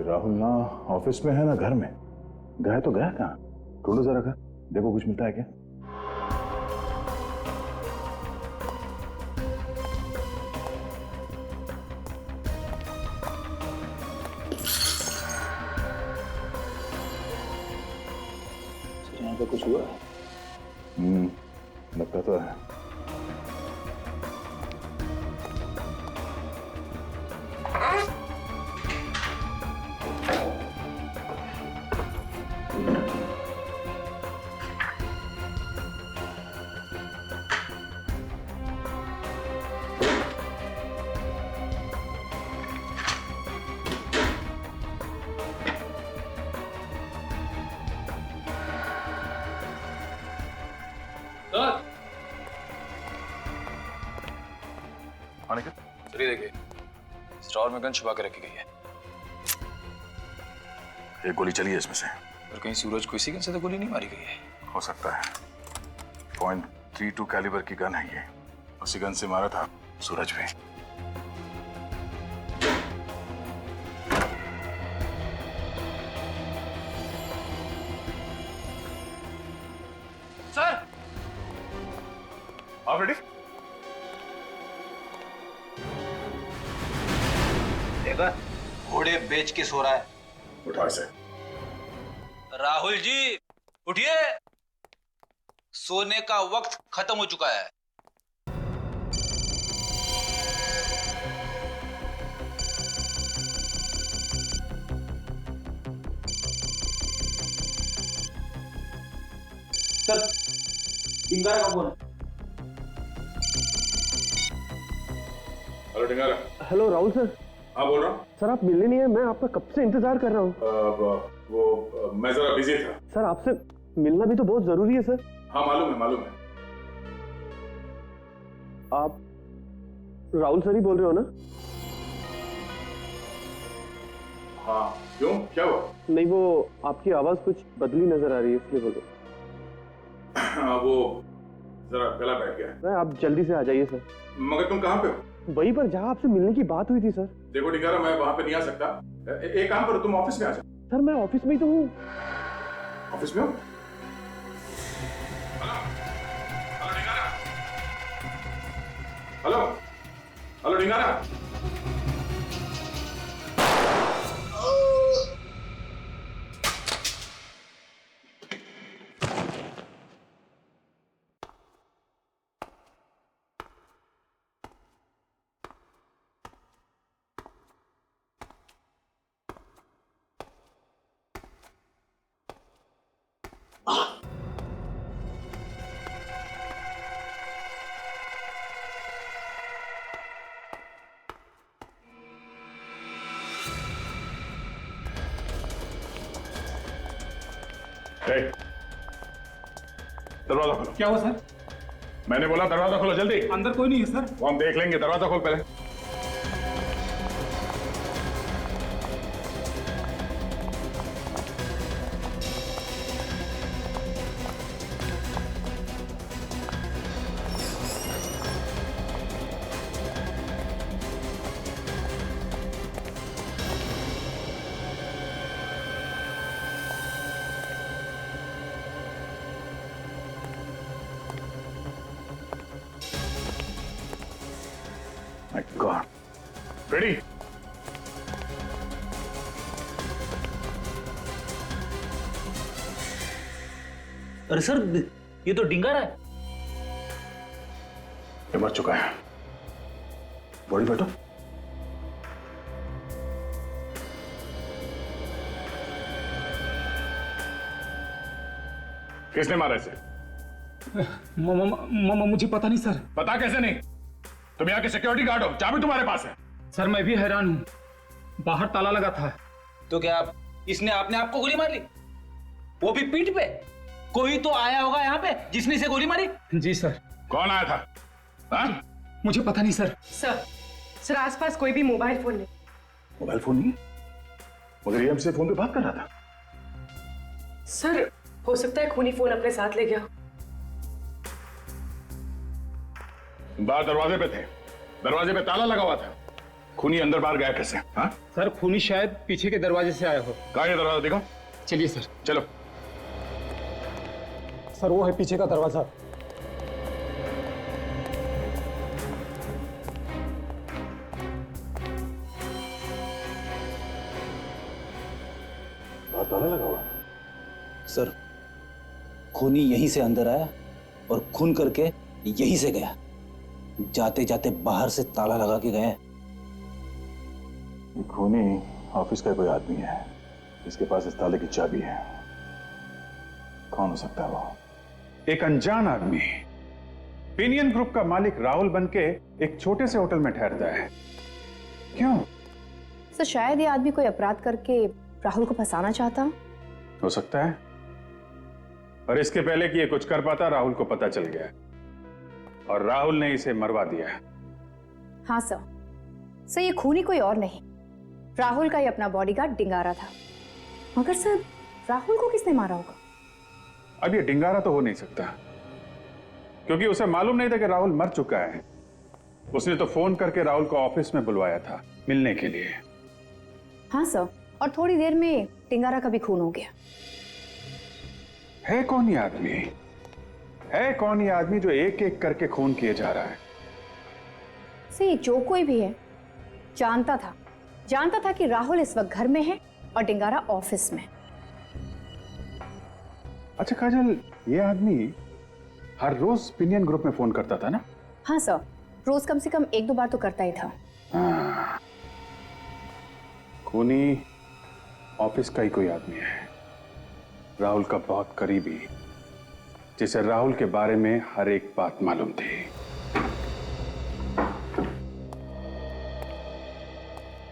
[SPEAKER 4] राहुल ना ऑफिस में है ना घर में। गया तो गया कहाँ? ढूंढो जरा घर, देखो कुछ मिलता है क्या।
[SPEAKER 15] यहाँ पे कुछ हुआ?
[SPEAKER 4] लगता तो है।
[SPEAKER 15] सर ये देखिए, स्टोर में गन छुपा के रखी गई है।
[SPEAKER 4] एक गोली चली है इसमें से।
[SPEAKER 15] और कहीं सूरज को इसी गन से तो गोली नहीं मारी गई है?
[SPEAKER 4] हो सकता है। .32 कैलिबर की गन है ये। उसी गन से मारा था सूरज भी।
[SPEAKER 5] आप रेडी?
[SPEAKER 1] देखा, घोड़े बेच के सो रहा है।
[SPEAKER 5] उठा इसे।
[SPEAKER 1] राहुल जी उठिए, सोने का वक्त खत्म हो चुका है। सर, डिंगारा का phone.
[SPEAKER 5] Hello Dingara.
[SPEAKER 3] Hello Rahul sir.
[SPEAKER 5] हाँ बोल रहा हूँ।
[SPEAKER 3] सर आप मिलने नहीं है, मैं आपका कब से इंतजार कर रहा हूँ।
[SPEAKER 5] मैं जरा बिजी था।
[SPEAKER 3] सर आपसे मिलना भी तो बहुत जरूरी है सर।
[SPEAKER 5] हाँ मालूम है मालूम है।
[SPEAKER 3] आप राहुल सर ही बोल रहे हो ना?
[SPEAKER 5] हाँ क्यों, क्या हुआ?
[SPEAKER 3] नहीं, वो आपकी आवाज कुछ बदली नजर आ रही है इसलिए बोल रहा हूँ।
[SPEAKER 5] वो जरा गला बैठ गया।
[SPEAKER 3] नहीं, आप जल्दी से आ जाइए सर।
[SPEAKER 5] मगर तुम कहाँ पे हो?
[SPEAKER 3] वहीं पर जहाँ आपसे मिलने की बात हुई थी सर।
[SPEAKER 5] देखो डिंगारा, मैं वहां पे नहीं आ सकता। एक काम करो, तुम ऑफिस में आ जाओ।
[SPEAKER 3] सर मैं ऑफिस में ही तो हूँ।
[SPEAKER 5] ऑफिस में हो? Hello Dingara. Hello hello Dingara. दरवाजा खोलो।
[SPEAKER 1] क्या हुआ सर?
[SPEAKER 5] मैंने बोला दरवाजा खोलो जल्दी।
[SPEAKER 1] अंदर कोई नहीं है सर।
[SPEAKER 5] वो हम देख लेंगे, दरवाजा खोल पहले। My God. Ready?
[SPEAKER 1] अरे सर, ये तो डिंगारा है।
[SPEAKER 5] ये मर चुका है। बॉडी बैठो। किसने मारा इसे?
[SPEAKER 1] मुझे पता नहीं सर।
[SPEAKER 5] पता कैसे नहीं? तुम यहाँ के सिक्योरिटी गार्ड हो, चाबी तुम्हारे पास है।
[SPEAKER 1] सर मैं भी हैरान हूँ, बाहर ताला लगा था। तो क्या इसने आपने आपको गोली मार ली? वो भी पीठ पे? कोई तो आया होगा यहाँ पे जिसने इसे गोली मारी। जी सर।
[SPEAKER 5] कौन आया था? हाँ?
[SPEAKER 1] मुझे पता नहीं सर।
[SPEAKER 10] सर आसपास कोई भी मोबाइल फोन नहीं।
[SPEAKER 5] मोबाइल फोन नहीं? मगर ये हमसे फोन पे बात कर रहा था।
[SPEAKER 10] सर हो सकता है खूनी फोन अपने साथ ले गया।
[SPEAKER 5] बाहर दरवाजे पे थे, दरवाजे पे ताला लगा हुआ था। खूनी अंदर बाहर गया कैसे? हाँ?
[SPEAKER 1] सर खूनी शायद पीछे के दरवाजे से आया हो।
[SPEAKER 5] कहाँ है दरवाजा, देखो।
[SPEAKER 1] चलिए सर।
[SPEAKER 5] चलो।
[SPEAKER 3] सर वो है पीछे का दरवाजा।
[SPEAKER 5] बाहर ताला लगा हुआ।
[SPEAKER 1] सर खूनी यहीं से अंदर आया और खून करके यहीं से गया। जाते जाते बाहर से ताला लगा के गए।
[SPEAKER 5] खूनी ऑफिस का कोई आदमी है, इसके पास इस ताले की चाबी है। कौन हो सकता है वो?
[SPEAKER 4] एक अनजान आदमी पिनियन ग्रुप का मालिक राहुल बनके एक छोटे से होटल में ठहरता है। क्यों?
[SPEAKER 14] सर शायद ये आदमी कोई अपराध करके राहुल को फंसाना चाहता।
[SPEAKER 4] हो सकता है, और इसके पहले कि ये कुछ कर पाता राहुल को पता चल गया और राहुल ने इसे मरवा दिया।
[SPEAKER 14] हाँ सर ये खूनी कोई और नहीं, राहुल का ही अपना बॉडीगार्ड डिंगारा था। मगर सर राहुल को किसने मारा होगा?
[SPEAKER 4] अब ये डिंगारा तो हो नहीं सकता, क्योंकि उसे मालूम नहीं था कि राहुल मर चुका है। उसने तो फोन करके राहुल को ऑफिस में बुलवाया था मिलने के लिए।
[SPEAKER 14] हाँ सर, और थोड़ी देर में डिंगारा का भी खून हो गया।
[SPEAKER 4] है कौन ये आदमी? है कौन ये आदमी जो एक एक करके खून किए जा रहा है?
[SPEAKER 14] से जो कोई भी है जानता था कि राहुल इस वक्त घर में है और डिंगारा ऑफिस में।
[SPEAKER 4] अच्छा काजल, ये आदमी हर रोज पिनियन ग्रुप में फोन करता था ना?
[SPEAKER 14] हाँ सर, रोज कम से कम 1-2 बार तो करता ही था।
[SPEAKER 4] हाँ। खूनी ऑफिस का ही कोई आदमी है, राहुल का बहुत करीबी, जिसे राहुल के बारे में हर एक बात मालूम थी।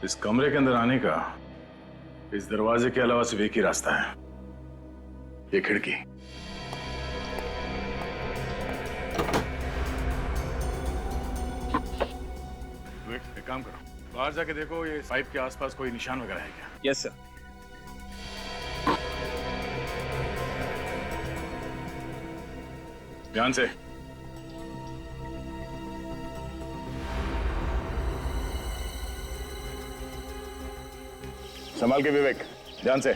[SPEAKER 4] इस कमरे के अंदर आने का इस दरवाजे के अलावा सिर्फ एक ही रास्ता है, ये खिड़की। एक काम करो, बाहर जाके देखो ये पाइप के आसपास कोई निशान वगैरह है क्या?
[SPEAKER 12] Yes sir.
[SPEAKER 4] ध्यान से। संभाल के विवेक, ध्यान से।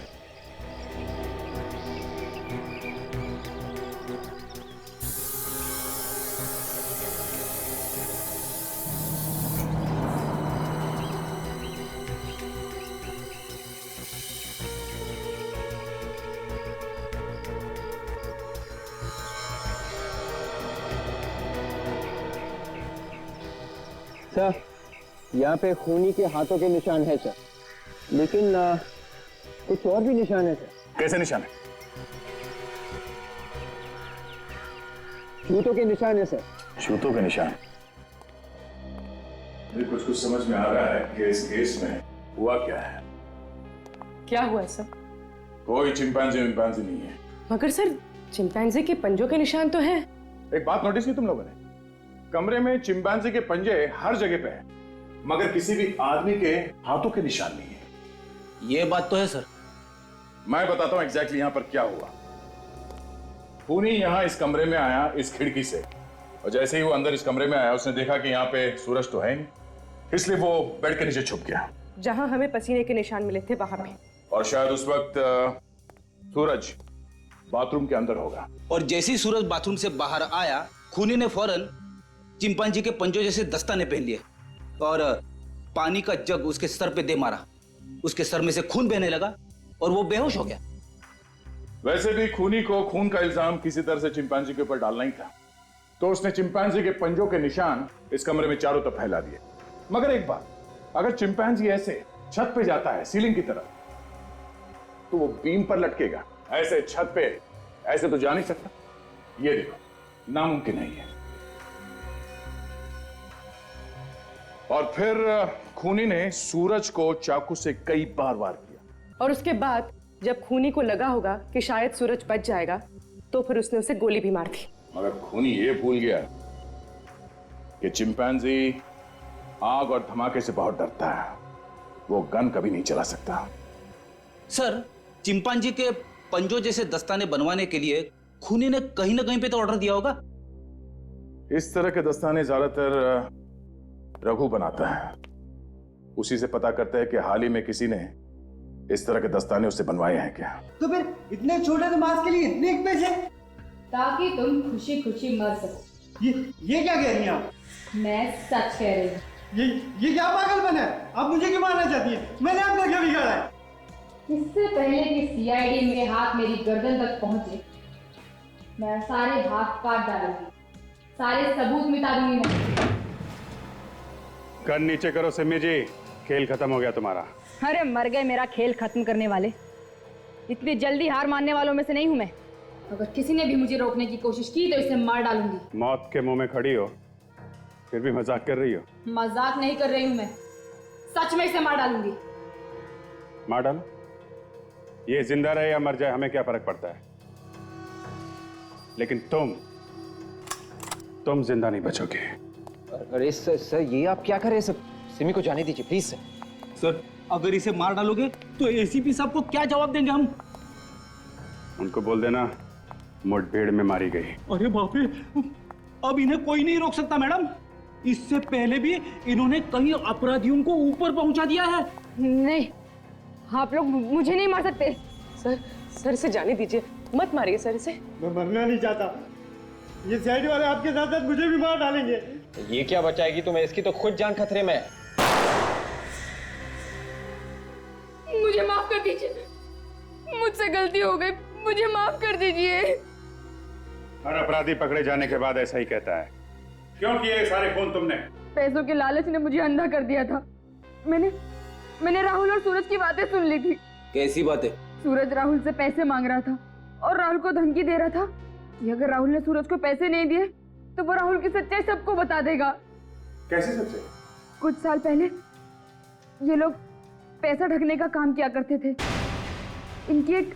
[SPEAKER 3] सर, यहाँ पे खूनी के हाथों के निशान है सर, लेकिन कुछ और भी निशान है सर।
[SPEAKER 4] कैसे निशान है?
[SPEAKER 3] जूतों के निशान है सर।
[SPEAKER 4] जूतों के निशान? मुझे कुछ समझ में आ रहा है कि इस केस में हुआ क्या है।
[SPEAKER 10] क्या हुआ है सर?
[SPEAKER 4] कोई चिंपैंजी नहीं है।
[SPEAKER 10] मगर सर, चिंपैंजी के पंजों के निशान तो हैं।
[SPEAKER 4] एक बात नोटिस की तुम लोगों ने? कमरे में चिंपैंजी के पंजे हर जगह पे हैं, मगर किसी भी आदमी के हाथों के निशान नहीं है।
[SPEAKER 1] ये बात तो है सर।
[SPEAKER 4] मैं बताता हूं एग्जैक्टली यहां पर क्या हुआ। खूनी यहां इस कमरे में आया इस खिड़की से, और जैसे ही वो अंदर इस कमरे में आया उसने देखा कि यहाँ पे सूरज तो है नहीं, इसलिए वो बेड के नीचे छुप गया
[SPEAKER 10] जहां हमें पसीने के निशान मिले थे वहां पे।
[SPEAKER 4] और शायद उस वक्त सूरज बाथरूम के अंदर होगा।
[SPEAKER 1] और जैसे ही सूरज बाथरूम से बाहर आया, खूनी ने फौरन चिंपांजी के पंजों जैसे दस्ताने पहन लिए और पानी का जग उसके सर पे दे मारा। उसके सर में से खून बहने लगा और वो बेहोश हो गया।
[SPEAKER 4] वैसे भी खूनी को खून का इल्जाम किसी तरह से चिंपांजी के ऊपर डालना ही था, तो उसने चिंपांजी के पंजों के निशान इस कमरे में चारों तरफ फैला दिए। मगर एक बात, अगर चिंपांजी ऐसे छत पे जाता है सीलिंग की तरफ, तो वो बीम पर लटकेगा। ऐसे छत पे ऐसे तो जा नहीं सकता। ये देखो, नामुमकिन नहीं है। और फिर खूनी ने सूरज को चाकू से कई बार वार किया।
[SPEAKER 10] और उसके बाद जब खूनी को लगा होगा कि शायद सूरज बच जाएगा, तो फिर उसने उसे गोली भी मार दी।
[SPEAKER 4] मगर खूनी ये भूल गया कि चिंपैंजी आग और धमाके से बहुत डरता है। वो गन कभी नहीं चला सकता।
[SPEAKER 1] सर, चिंपांजी के पंजों जैसे दस्ताने बनवाने के लिए खूनी ने कहीं ना कहीं पे तो ऑर्डर दिया होगा।
[SPEAKER 4] इस तरह के दस्ताने ज्यादातर रघु बनाता है। उसी से पता करते हैं कि हाल ही में किसी ने इस तरह के दस्ताने उससे बनवाए हैं क्या।
[SPEAKER 3] तो फिर इतने छोटे से मास्क के लिए इतने पैसे?
[SPEAKER 14] ताकि तुम खुशी खुशी मर सको।
[SPEAKER 3] ये क्या कह रही हैं आप?
[SPEAKER 14] मैं सच कह रही हूँ।
[SPEAKER 3] ये क्या पागलपन है? आप मुझे क्यों मारना चाहती हैं? मैंने आपका क्या बिगाड़ा है?
[SPEAKER 14] इससे पहले कि सीआईडी मेरे हाथ मेरी गर्दन तक पहुंचे, मैं सारे भाग काट डालूंगी, सारे सबूत मिटा दूंगी मैं।
[SPEAKER 17] गन नीचे करो सिमी जी, खेल खत्म हो गया तुम्हारा।
[SPEAKER 16] अरे मर गए मेरा खेल खत्म करने वाले। इतनी जल्दी हार मानने वालों में से नहीं हूं मैं।
[SPEAKER 14] अगर किसी ने भी मुझे रोकने की कोशिश की तो इसे मार डालूंगी।
[SPEAKER 17] मौत के मुंह में खड़ी हो, फिर भी मजाक कर रही हो।
[SPEAKER 14] मजाक नहीं कर रही हूं मैं, सच में इसे मार डालूंगी।
[SPEAKER 17] मार डालो, ये जिंदा रहे या मर जाए हमें क्या फर्क पड़ता है, लेकिन तुम जिंदा नहीं बचोगे।
[SPEAKER 9] अरे सर ये आप क्या कर रहे हैं? सर सिमी को जाने दीजिए प्लीज।
[SPEAKER 1] सर, अगर इसे मार डालोगे तो एसीपी साहब को क्या जवाब देंगे हम?
[SPEAKER 17] उनको बोल देना मुठभेड़ में मारी गई।
[SPEAKER 1] अरे बाप रे, अब इन्हें कोई नहीं रोक सकता मैडम। इससे पहले भी इन्होंने कई अपराधियों को ऊपर पहुंचा दिया है।
[SPEAKER 10] नहीं, आप लोग मुझे नहीं मार सकते। सर इसे जाने दीजिए, मत मारिए सर इसे।
[SPEAKER 3] मैं मरना नहीं चाहता।
[SPEAKER 6] ये सीआईडी वाले आपके साथ साथ मुझे भी मार डालेंगे।
[SPEAKER 9] ये क्या बचाएगी तुम्हें? इसकी तो खुद जान खतरे में है।
[SPEAKER 14] मुझे माफ कर दीजिए, मुझसे गलती हो गई, मुझे माफ कर दीजिए।
[SPEAKER 17] हर अपराधी पकड़े जाने के बाद ऐसा ही कहता है। क्यों किए ये सारे खून तुमने?
[SPEAKER 14] पैसों के लालच ने मुझे अंधा कर दिया था। मैंने राहुल और सूरज की बातें सुन ली थी।
[SPEAKER 1] कैसी बातें?
[SPEAKER 14] सूरज राहुल से पैसे मांग रहा था और राहुल को धमकी दे रहा था कि अगर राहुल ने सूरज को पैसे नहीं दिए तो वो राहुल की सच्चाई सबको बता देगा।
[SPEAKER 17] कैसे सच्चाई?
[SPEAKER 14] कुछ साल पहले ये लोग पैसा ढकने का काम किया करते थे। इनकी एक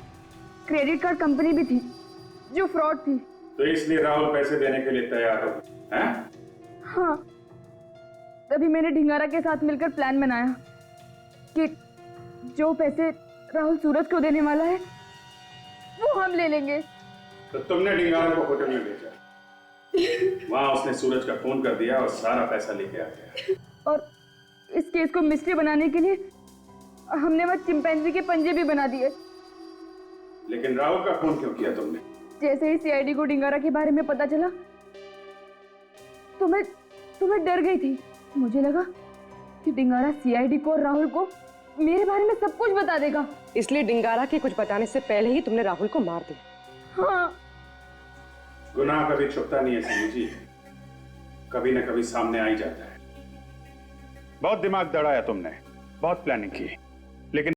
[SPEAKER 14] क्रेडिट कार्ड कंपनी भी थी जो फ्रॉड थी।
[SPEAKER 17] तो इसलिए राहुल पैसे देने के लिए तैयार हो, हैं?
[SPEAKER 14] हाँ, तभी मैंने ढिंगारा के साथ मिलकर प्लान बनाया कि जो पैसे राहुल सूरज को देने वाला है वो हम ले लेंगे।
[SPEAKER 17] तो तुमने ढिंगारा को होटल में भेजा, वहां उसने सूरज का फोन कर दिया और सारा पैसा लेके आ गया।
[SPEAKER 14] और इस केस को मिस्ट्री बनाने के लिए हमने वह चिंपैंजी के पंजे भी बना दिए।
[SPEAKER 17] लेकिन राहुल का फोन क्यों किया तुमने?
[SPEAKER 14] जैसे ही सीआईडी को ढिंगारा के बारे में पता चला तो मैं डर गई थी। मुझे लगा कि ढिंगारा सीआईडी को और राहुल को मेरे बारे में सब कुछ बता देगा।
[SPEAKER 10] इसलिए ढिंगारा के कुछ बताने से पहले ही तुमने राहुल को मार दिया।
[SPEAKER 14] हाँ।
[SPEAKER 17] गुनाह कभी छुपता नहीं है सीनू जी, कभी न कभी सामने आ ही जाता है। बहुत दिमाग दौड़ाया तुमने, बहुत प्लानिंग की, लेकिन